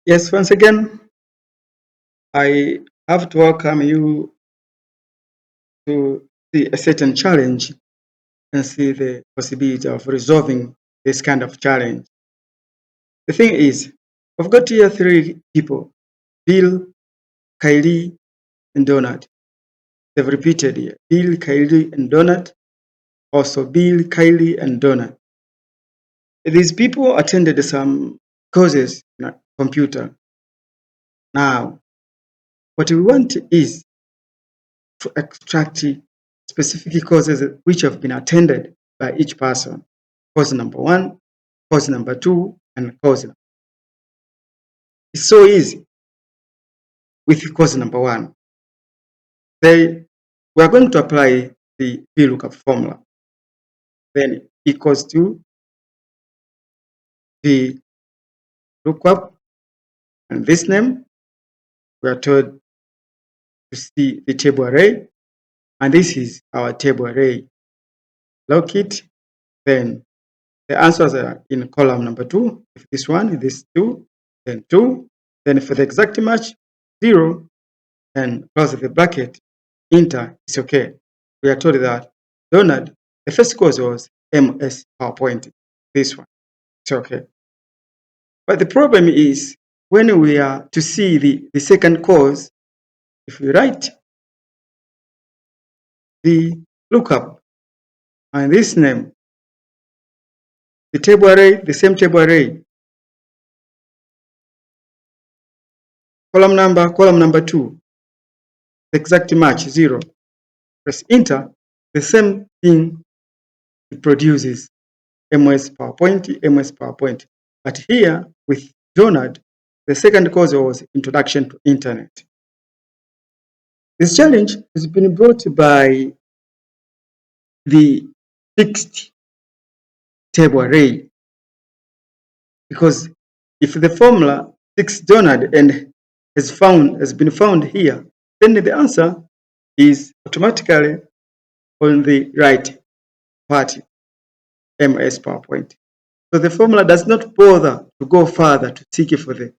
Yes, once again, I have to welcome you to see a certain challenge and see the possibility of resolving this kind of challenge. The thing is, we've got here three people, Bill, Kylie, and Donald. They've repeated here, Bill, Kylie, and Donald. Also, Bill, Kylie, and Donald. These people attended some courses in computer. Now, what we want is to extract specific courses which have been attended by each person. Course number one, course number two, and course number. It's so easy with course number one. We are going to apply the Vlookup formula. Then equals to the lookup and this name. We are told to see the table array, and this is our table array. Lock it, then the answers are in column number 2. If this one, this 2, then 2. Then for the exact match, 0, and close the bracket, enter is okay. We are told that Donald, the first course was MS PowerPoint. This one, it's okay. But the problem is when we are to see the second course, if we write the lookup and this name, the table array, the same table array, column number 2, the exact match 0. Press enter, the same thing it produces MS PowerPoint. But here with Donald, the second course was Introduction to Internet. This challenge has been brought by the fixed table array, because if the formula 6 Donald and has been found here, then the answer is automatically on the right part, MS PowerPoint. So the formula does not bother to go further to seek for the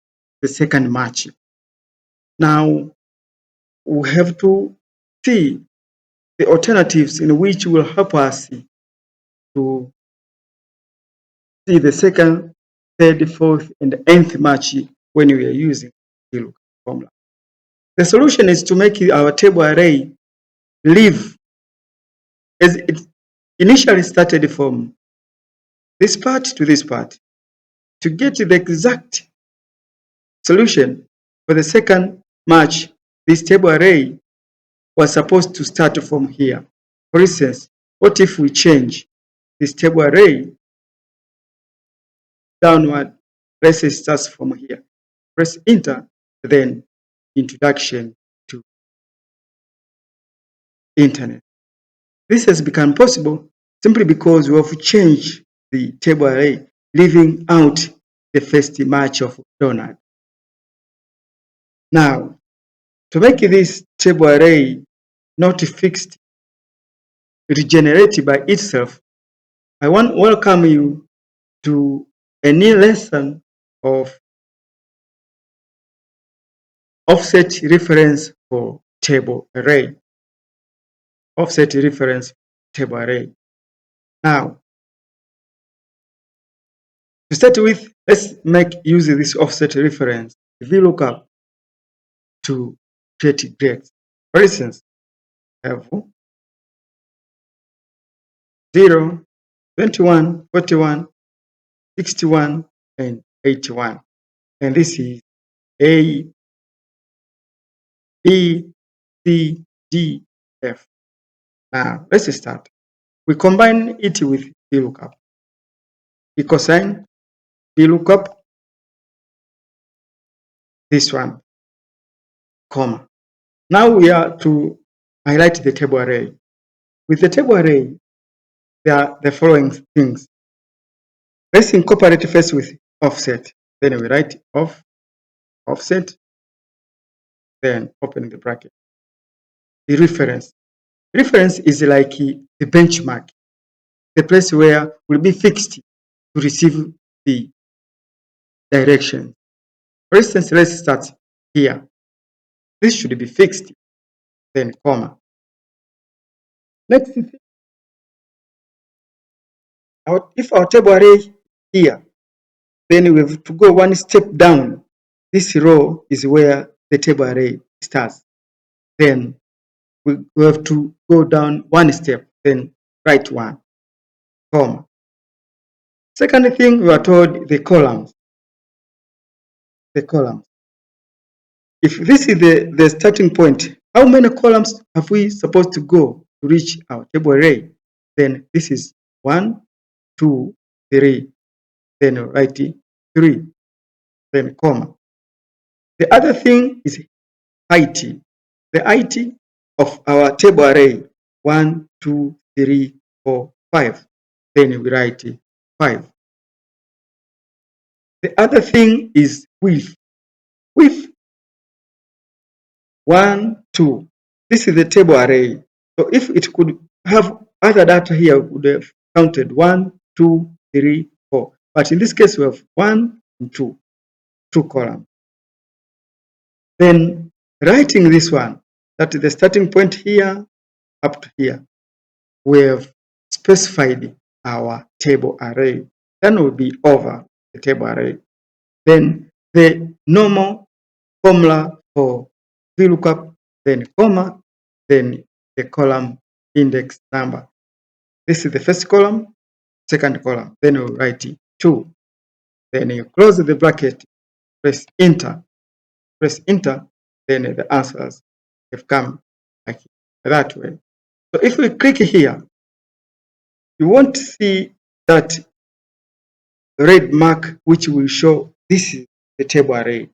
second match. Now we have to see the alternatives in which will help us to see the second, third, fourth, and nth match when we are using the lookup formula. The solution is to make our table array live as it initially started from this part to this part. To get the exact solution for the second match, this table array was supposed to start from here. For instance, what if we change this table array downward? Let's say it starts from here. Press enter, then Introduction to Internet. This has become possible simply because we have changed the table array, leaving out the first match of Donald. Now, to make this table array not fixed, regenerate by itself, I want to welcome you to a new lesson of offset reference for table array. Offset reference table array. Now, to start with, let's make use of this offset reference Vlookup to create breaks. For instance, have 0, 21, 41, 61, and 81. And this is A, B, C, D, F. Now, let's start. We combine it with Vlookup. Equal sign, Vlookup, this one, comma. Now we are to highlight the table array. With the table array, there are the following things. Let's incorporate first with offset. Then we write offset, then open the bracket. The reference. Reference is like the benchmark, the place where will be fixed to receive the direction. For instance, let's start here. This should be fixed, then comma. Next, if our table array here, then we have to go one step down. This row is where the table array starts. Then we have to go down one step, then write one, comma. Second thing, we are told the columns. The columns. If this is the starting point, how many columns have we supposed to go to reach our table array? Then this is 1, 2, 3. Then write 3, then comma. The other thing is height. The height of our table array, 1, 2, 3, 4, 5. Then we write 5. The other thing is width. Width, 1, 2. This is the table array. So if it could have other data here, we would have counted 1, 2, 3, 4. But in this case, we have 1 and 2 columns. Then writing this one, that is the starting point here up to here, we have specified our table array. Then we'll be over the table array. Then the normal formula for Vlookup, then comma, then the column index number. This is the first column, second column. Then you write 2. Then you close the bracket, press enter. Press enter, then the answers have come like that way. So if we click here, you won't see that red mark which will show this is the table array.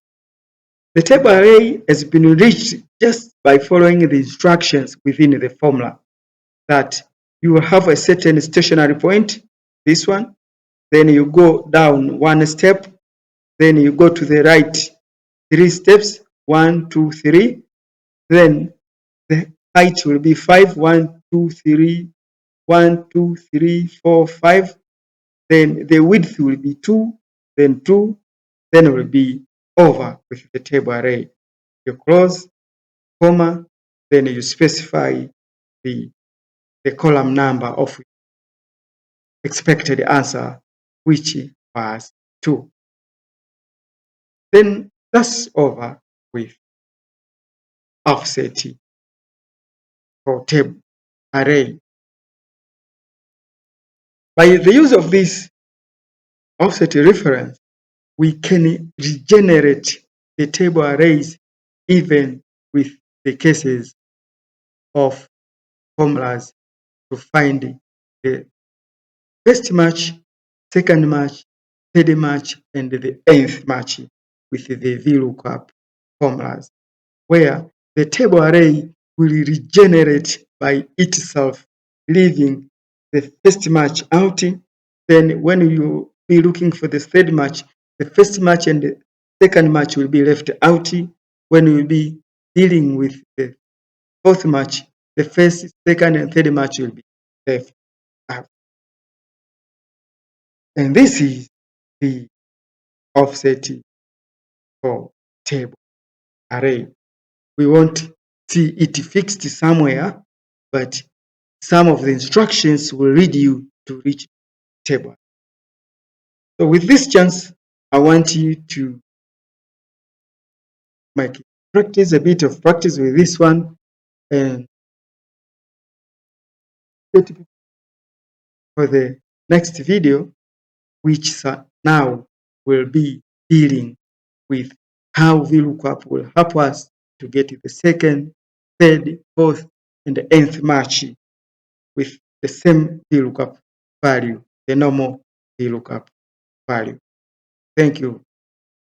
The table array has been reached just by following the instructions within the formula, that you will have a certain stationary point, this one, then you go down one step, then you go to the right 3 steps, 1, 2, 3, then the height will be 5, 1, 2, 3, 1, 2, 3, 4, 5. Then the width will be 2, then 2, then it will be over with the table array. You close, comma, then you specify the column number of expected answer, which was 2. Then that's over with offset for table array. By the use of this offset reference, we can regenerate the table arrays even with the cases of formulas to find the first match, second match, third match, and the nth match with the Vlookup formulas, where the table array will regenerate by itself, leaving the first match out. Then when you be looking for the third match, the first match and the second match will be left out. When you will be dealing with the fourth match, the first, second, and third match will be left out. And this is the offset for table array. We won't see it fixed somewhere, but some of the instructions will lead you to reach table. So with this chance, I want you to make practice a bit of practice with this one, and for the next video, which now will be dealing with how Vlookup will help us to get the second, third, fourth, and the nth match with the same Vlookup value, the normal Vlookup value. Thank you.